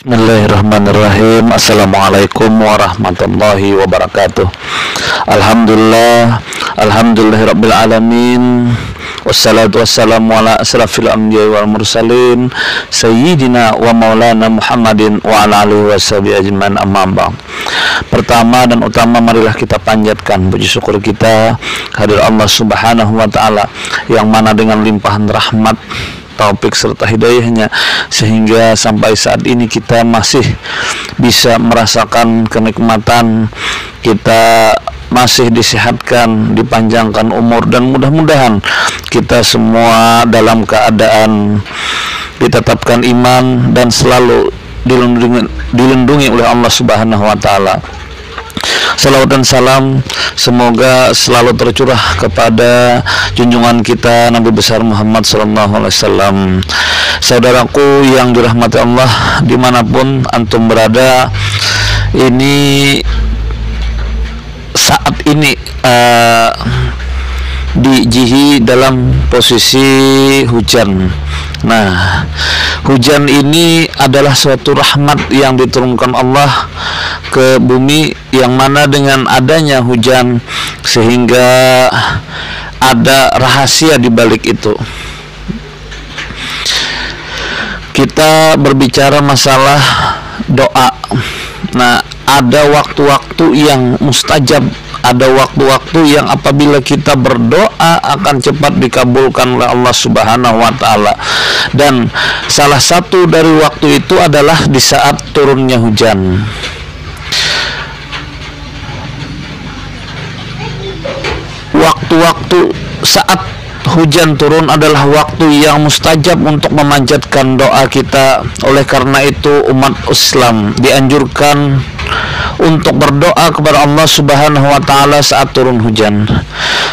Bismillahirrahmanirrahim. Assalamualaikum warahmatullahi wabarakatuh. Alhamdulillahirabbil alamin. Wassalatu wassalamu ala asrafil anbiya'i wal mursalin sayyidina wa maulana Muhammadin wa ala alihi washabihi ajmain, amma ba'd. Pertama dan utama, marilah kita panjatkan puji syukur kita kehadirat Allah Subhanahu wa taala yang mana dengan limpahan rahmat, taufik serta hidayahnya sehingga sampai saat ini kita masih bisa merasakan kenikmatan, kita masih disehatkan, dipanjangkan umur, dan mudah-mudahan kita semua dalam keadaan ditetapkan iman dan selalu dilindungi oleh Allah Subhanahu wa taala. Salawat dan salam semoga selalu tercurah kepada junjungan kita Nabi besar Muhammad SAW. Saudaraku yang dirahmati Allah, dimanapun antum berada, ini saat ini di Jihi dalam posisi hujan. Nah, hujan ini adalah suatu rahmat yang diturunkan Allah ke bumi, yang mana dengan adanya hujan sehingga ada rahasia di balik itu. Kita berbicara masalah doa. Nah, ada waktu-waktu yang mustajab, ada waktu-waktu yang apabila kita berdoa akan cepat dikabulkan oleh Allah Subhanahu wa taala. Dan salah satu dari waktu itu adalah di saat turunnya hujan. Waktu-waktu saat hujan turun adalah waktu yang mustajab untuk memanjatkan doa kita. Oleh karena itu umat Islam dianjurkan untuk berdoa kepada Allah Subhanahu wa taala saat turun hujan.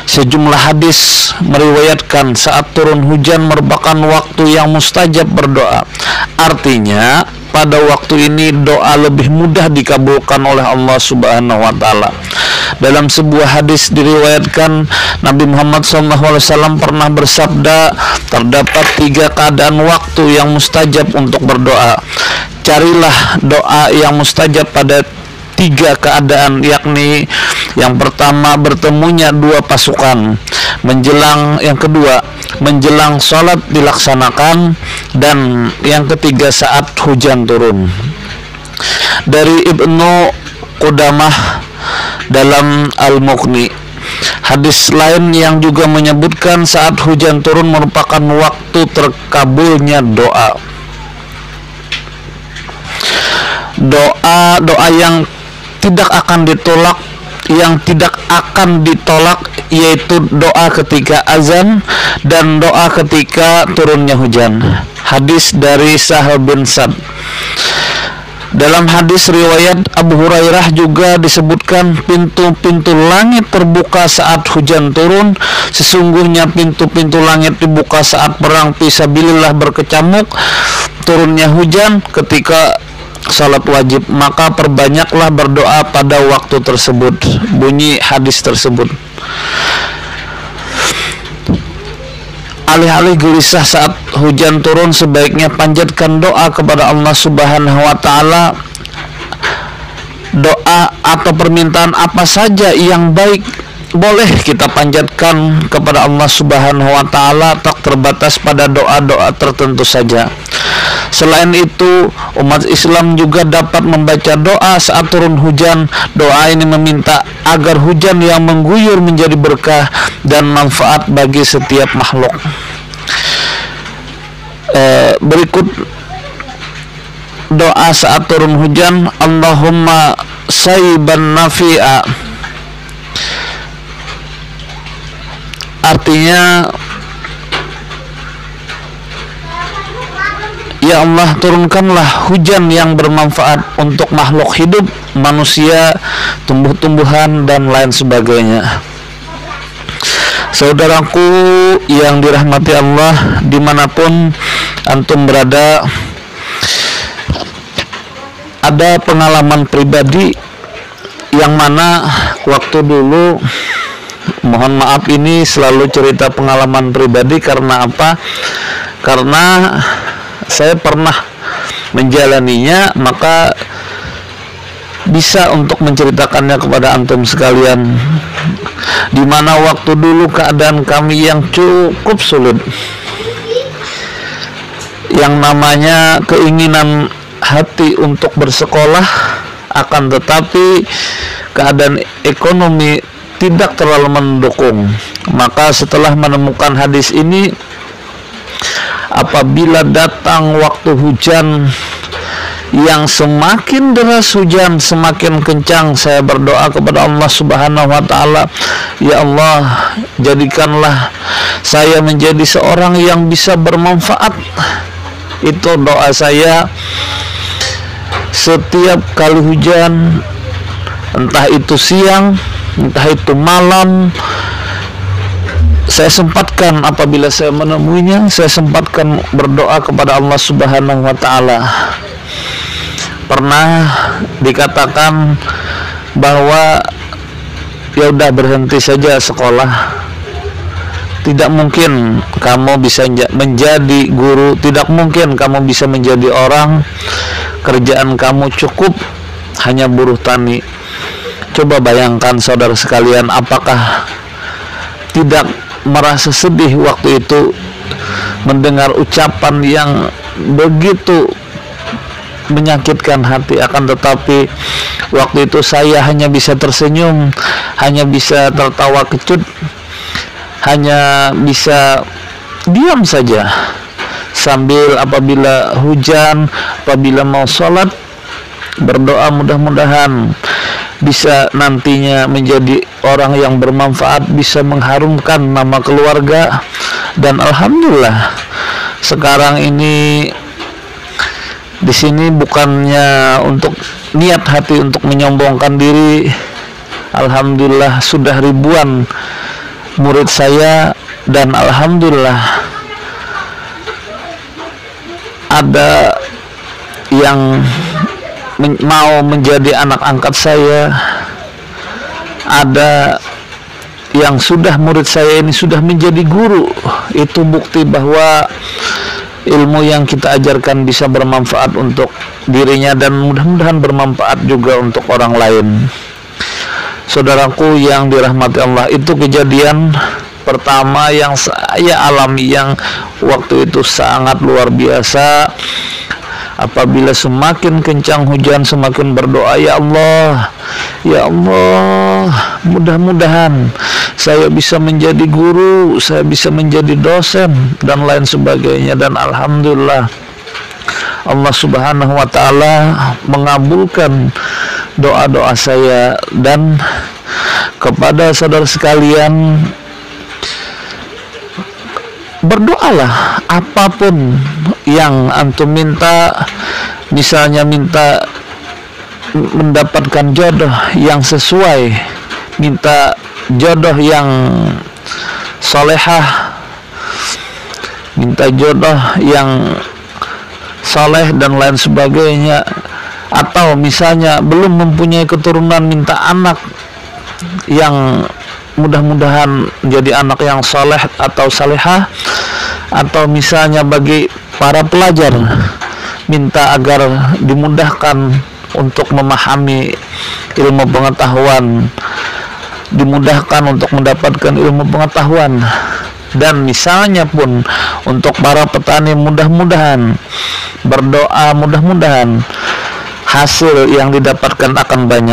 Sejumlah hadis meriwayatkan saat turun hujan merupakan waktu yang mustajab berdoa. Artinya pada waktu ini doa lebih mudah dikabulkan oleh Allah Subhanahu wa taala. Dalam sebuah hadis diriwayatkan Nabi Muhammad SAW pernah bersabda, terdapat 3 keadaan waktu yang mustajab untuk berdoa. Carilah doa yang mustajab pada 3 keadaan, yakni yang pertama bertemunya 2 pasukan, yang kedua menjelang sholat dilaksanakan, dan yang ketiga saat hujan turun. Dari Ibnu Qudamah dalam Al-Mughni, hadis lain yang juga menyebutkan saat hujan turun merupakan waktu terkabulnya doa. Doa yang tidak akan ditolak, yaitu doa ketika azan dan doa ketika turunnya hujan. Hadis dari Sahal bin Sa'd. Dalam hadis riwayat Abu Hurairah juga disebutkan, pintu-pintu langit terbuka saat hujan turun. Sesungguhnya pintu-pintu langit dibuka saat perang fisabilillah berkecamuk. Turunnya hujan ketika salat wajib, maka perbanyaklah berdoa pada waktu tersebut. Bunyi hadis tersebut. Alih-alih gelisah saat hujan turun, sebaiknya panjatkan doa kepada Allah Subhanahu wa taala. Doa atau permintaan apa saja yang baik boleh kita panjatkan kepada Allah Subhanahu wa taala, tak terbatas pada doa-doa tertentu saja. Selain itu, umat Islam juga dapat membaca doa saat turun hujan. Doa ini meminta agar hujan yang mengguyur menjadi berkah dan manfaat bagi setiap makhluk. Berikut doa saat turun hujan. Allahumma sayyiban nafi'a. Artinya, ya Allah, turunkanlah hujan yang bermanfaat untuk makhluk hidup, manusia, tumbuh-tumbuhan, dan lain sebagainya. Saudaraku yang dirahmati Allah, dimanapun antum berada, ada pengalaman pribadi yang mana waktu dulu, mohon maaf ini selalu cerita pengalaman pribadi, karena apa? Karena saya pernah menjalaninya, maka bisa untuk menceritakannya kepada antum sekalian, di mana waktu dulu keadaan kami yang cukup sulit, yang namanya keinginan hati untuk bersekolah, akan tetapi keadaan ekonomi tidak terlalu mendukung. Maka setelah menemukan hadis ini, apabila datang waktu hujan yang semakin deras, hujan semakin kencang, saya berdoa kepada Allah Subhanahu wa taala, ya Allah, jadikanlah saya menjadi seorang yang bisa bermanfaat. Itu doa saya setiap kali hujan, entah itu siang, entah itu malam. Saya sempatkan, apabila saya menemuinya, saya sempatkan berdoa kepada Allah Subhanahu wa taala. Pernah dikatakan bahwa ya udah, berhenti saja sekolah. Tidak mungkin kamu bisa menjadi guru, tidak mungkin kamu bisa menjadi orang, kerjaan kamu cukup hanya buruh tani. Coba bayangkan saudara sekalian, apakah tidak merasa sedih waktu itu mendengar ucapan yang begitu menyakitkan hati? Akan tetapi waktu itu saya hanya bisa tersenyum, hanya bisa tertawa kecut, hanya bisa diam saja sambil apabila hujan, apabila mau sholat, berdoa mudah-mudahan bisa nantinya menjadi orang yang bermanfaat, bisa mengharumkan nama keluarga. Dan alhamdulillah sekarang ini di sini bukannya untuk niat hati untuk menyombongkan diri, alhamdulillah sudah ribuan murid saya, dan alhamdulillah ada yang mau menjadi anak angkat saya, ada yang sudah murid saya ini sudah menjadi guru. Itu bukti bahwa ilmu yang kita ajarkan bisa bermanfaat untuk dirinya dan mudah-mudahan bermanfaat juga untuk orang lain. Saudaraku yang dirahmati Allah, itu kejadian pertama yang saya alami, yang waktu itu sangat luar biasa. Apabila semakin kencang hujan, semakin berdoa, ya Allah, ya Allah, mudah-mudahan saya bisa menjadi guru, saya bisa menjadi dosen, dan lain sebagainya. Dan alhamdulillah Allah Subhanahu wa taala mengabulkan doa-doa saya. Dan kepada saudara sekalian, berdoalah apapun yang antum minta, misalnya minta mendapatkan jodoh yang sesuai, minta jodoh yang solehah, minta jodoh yang soleh dan lain sebagainya. Atau misalnya belum mempunyai keturunan, minta anak yang mudah-mudahan menjadi anak yang soleh atau salehah. Atau misalnya bagi para pelajar, minta agar dimudahkan untuk memahami ilmu pengetahuan, dimudahkan untuk mendapatkan ilmu pengetahuan. Dan misalnya pun untuk para petani, mudah-mudahan berdoa, mudah-mudahan hasil yang didapatkan akan banyak.